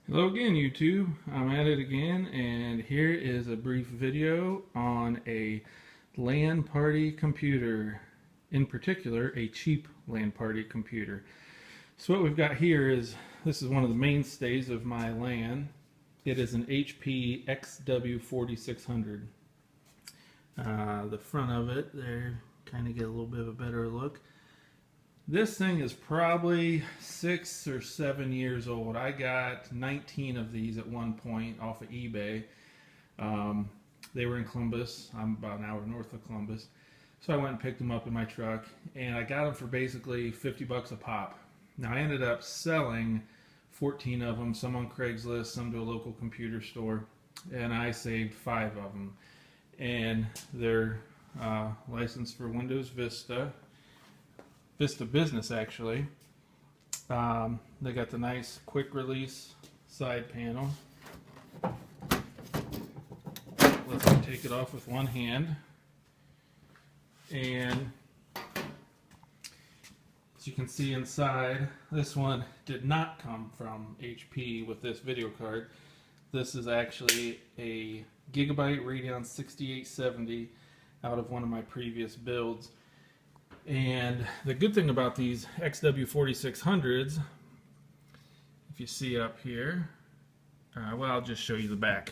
Hello again, YouTube. I'm at it again, and here is a brief video on a LAN Party computer. In particular, a cheap LAN Party computer. So what we've got here is, this is one of the mainstays of my LAN. It is an HP XW4600. The front of it there, kind of get a little bit of a better look. This thing is probably 6 or 7 years old. I got 19 of these at one point off of eBay. They were in Columbus. I'm about an hour north of Columbus. So I went and picked them up in my truck, and I got them for basically 50 bucks a pop. Now I ended up selling 14 of them, some on Craigslist, some to a local computer store, and I saved 5 of them. And they're licensed for Windows Vista Business, actually. They got the nice quick release side panel. Let's take it off with one hand. And as you can see inside, this one did not come from HP with this video card. This is actually a Gigabyte Radeon 6870 out of one of my previous builds. And the good thing about these XW4600s, if you see up here, well, I'll just show you the back.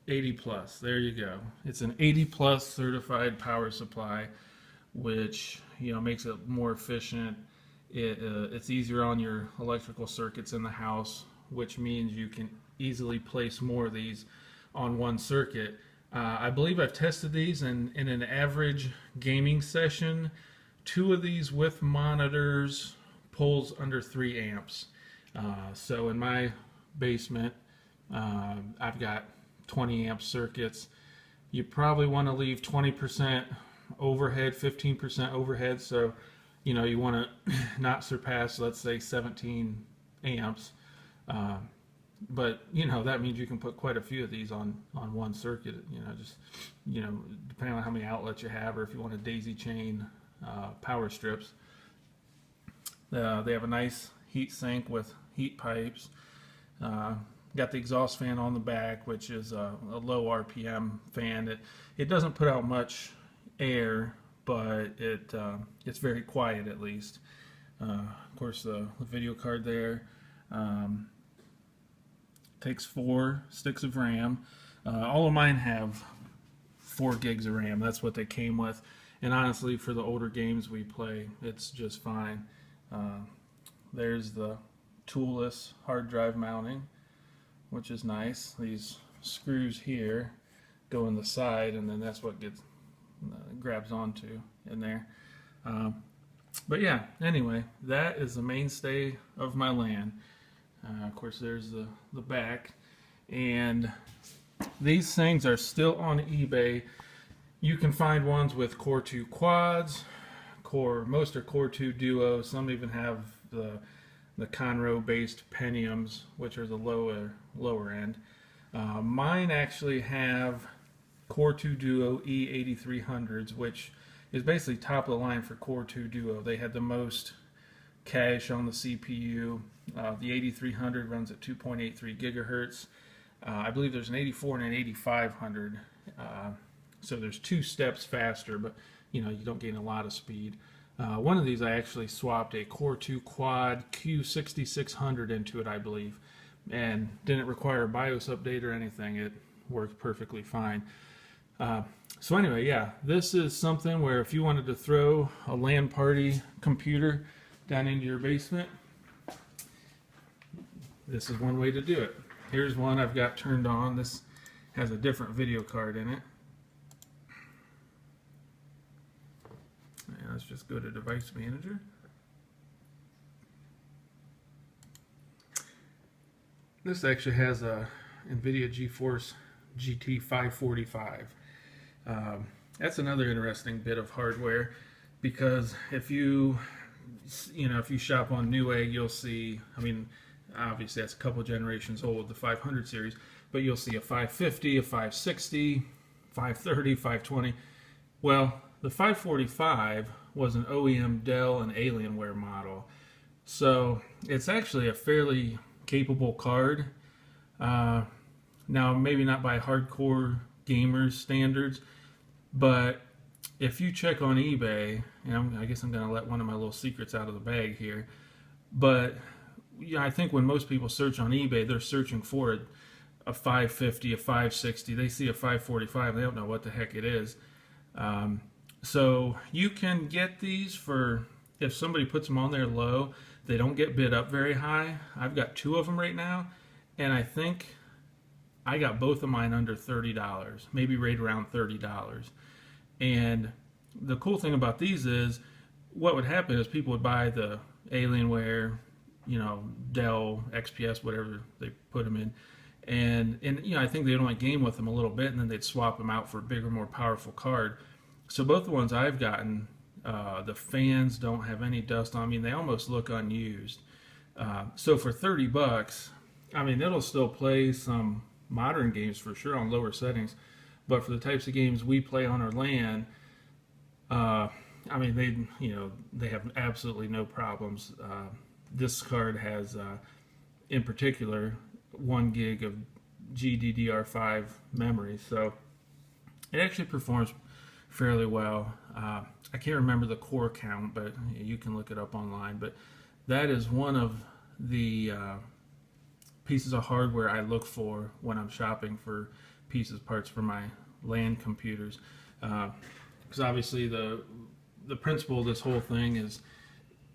80 plus, there you go. It's an 80 plus certified power supply, which makes it more efficient. It's easier on your electrical circuits in the house, which means you can easily place more of these on one circuit. I believe I've tested these, and in an average gaming session, 2 of these with monitors pulls under 3 amps. So in my basement, I've got 20 amp circuits. You probably want to leave 20% overhead, 15% overhead, so you want to not surpass, let's say, 17 amps. But that means you can put quite a few of these on one circuit. Depending on how many outlets you have, or if you want to daisy chain power strips. They have a nice heat sink with heat pipes. Got the exhaust fan on the back, which is a low RPM fan. It doesn't put out much air, but it's very quiet at least. Of course, the video card there. Takes 4 sticks of RAM. All of mine have 4 gigs of RAM. That's what they came with. And honestly, for the older games we play, it's just fine. There's the toolless hard drive mounting, which is nice. These screws here go in the side, and then that's what gets grabs onto in there. But yeah, anyway, that is the mainstay of my LAN. Of course, there's the back, and these things are still on eBay. You can find ones with Core 2 quads, most are Core 2 Duo. Some even have the Conroe-based Pentiums, which are the lower end. Mine actually have Core 2 Duo E8300s, which is basically top of the line for Core 2 Duo. They had the most cache on the CPU. The 8300 runs at 2.83 gigahertz. I believe there's an 84 and an 8500. So there's 2 steps faster, but you don't gain a lot of speed. One of these I actually swapped a Core 2 Quad Q6600 into it, I believe, and didn't require a BIOS update or anything. It worked perfectly fine. So anyway, yeah, this is something where if you wanted to throw a LAN Party computer down into your basement, this is one way to do it. Here's one I've got turned on. This has a different video card in it. And let's just go to Device Manager. This actually has a NVIDIA GeForce GT 545. That's another interesting bit of hardware, because if you shop on Newegg, you'll see, obviously that's a couple generations old, the 500 series, but you'll see a 550, a 560, 530, 520. Well, the 545 was an OEM Dell and Alienware model, so it's actually a fairly capable card. Now, maybe not by hardcore gamers standards, but if you check on eBay, and I guess I'm going to let one of my little secrets out of the bag here, but yeah, I think when most people search on eBay, they're searching for a 550, a 560. They see a 545, they don't know what the heck it is. So you can get these for, if somebody puts them on there low, they don't get bid up very high. I've got 2 of them right now, and I think I got both of mine under $30, maybe right around $30. And the cool thing about these is, what would happen is people would buy the Alienware, you know, Dell, XPS, whatever they put them in, and you know, I think they'd only game with them a little bit, and then they'd swap them out for a bigger, more powerful card. So both the ones I've gotten, the fans don't have any dust on. I mean, they almost look unused. So for $30, I mean, it'll still play some modern games for sure on lower settings, but for the types of games we play on our LAN, I mean, they have absolutely no problems. This card has, in particular, 1 gig of GDDR5 memory, so it actually performs fairly well. I can't remember the core count, but you can look it up online. But that is one of the pieces of hardware I look for when I'm shopping for parts for my LAN computers. Because obviously the principle of this whole thing is,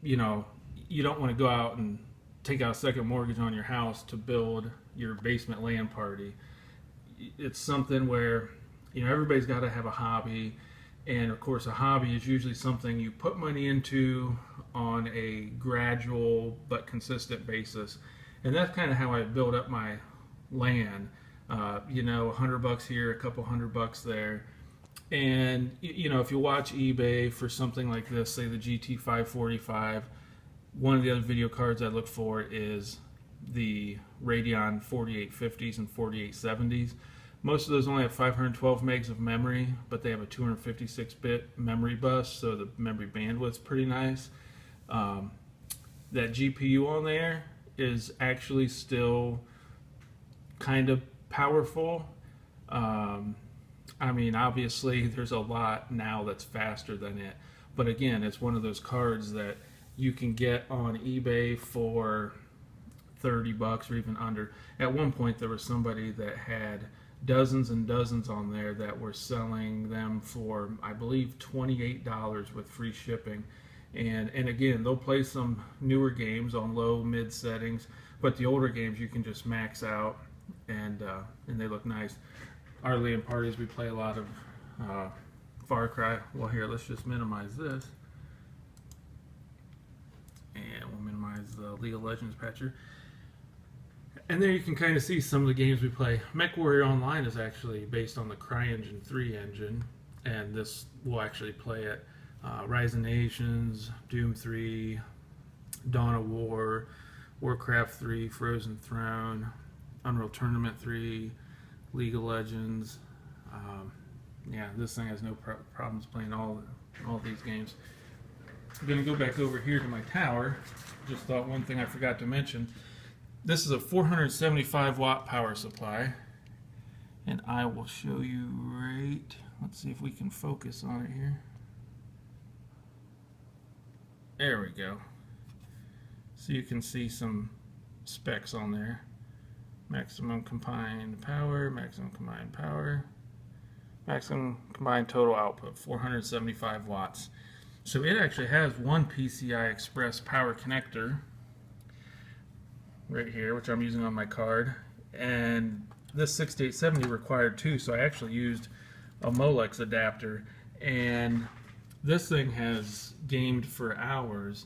you know, you don't want to go out and take out a second mortgage on your house to build your basement LAN party. It's something where, you know, everybody's got to have a hobby, and of course a hobby is usually something you put money into on a gradual but consistent basis, and that's kind of how I build up my LAN. You know, $100 here, a couple $100 there, and you know, if you watch eBay for something like this, say the GT545, one of the other video cards I look for is the Radeon 4850s and 4870s. Most of those only have 512 megs of memory, but they have a 256-bit memory bus, so the memory bandwidth's pretty nice. That GPU on there is actually still kind of powerful. I mean, obviously there's a lot now that's faster than it, but again, it's one of those cards that you can get on eBay for $30 or even under. At one point there was somebody that had dozens and dozens on there that were selling them for, I believe, $28 with free shipping. And again, they'll play some newer games on low mid settings, but the older games you can just max out, and they look nice. Our LAN parties, we play a lot of Far Cry. Well, here, let's just minimize this, and we'll minimize the League of Legends patcher. And there you can kind of see some of the games we play. MechWarrior Online is actually based on the CryEngine 3 engine, and this will actually play it. Rise of Nations, Doom 3, Dawn of War, Warcraft 3, Frozen Throne, Unreal Tournament 3, League of Legends. Yeah, this thing has no problems playing all these games. I'm going to go back over here to my tower. Just thought one thing I forgot to mention. This is a 475 watt power supply, and I will show you right, let's see if we can focus on it here. There we go. So you can see some specs on there. Maximum combined power, maximum combined power, maximum combined total output, 475 watts. So it actually has one PCI Express power connector right here, which I'm using on my card, and this 6870 required 2, so I actually used a Molex adapter, and this thing has gamed for hours,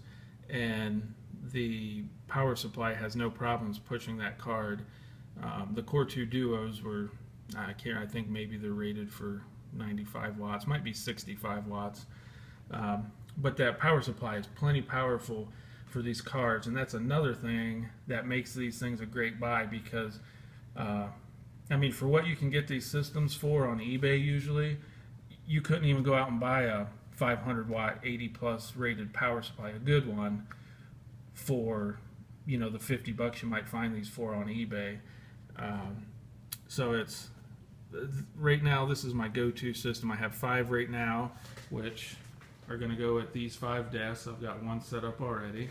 and the power supply has no problems pushing that card. The Core 2 Duos were, I think maybe they're rated for 95 watts, might be 65 watts, but that power supply is plenty powerful for these cards, and that's another thing that makes these things a great buy, because I mean, for what you can get these systems for on eBay, usually you couldn't even go out and buy a 500 watt 80 plus rated power supply, a good one, for you know, the $50 you might find these for on eBay. So it's right now, this is my go-to system. I have 5 right now, which are going to go at these 5 desks. I've got one set up already.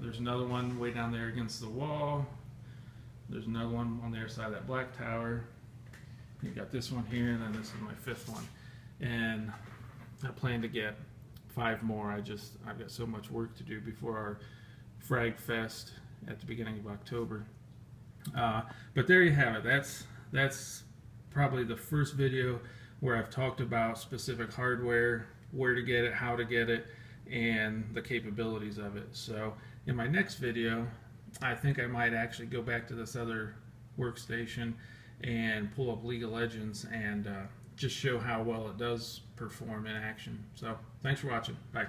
There's another one way down there against the wall. There's another one on the other side of that black tower. You got this one here, and then this is my 5th one. And I plan to get 5 more. I've got so much work to do before our Frag Fest at the beginning of October. But there you have it. That's probably the first video where I've talked about specific hardware, where to get it, how to get it, and the capabilities of it. So in my next video, I think I might actually go back to this other workstation and pull up League of Legends and just show how well it does perform in action. So thanks for watching. Bye.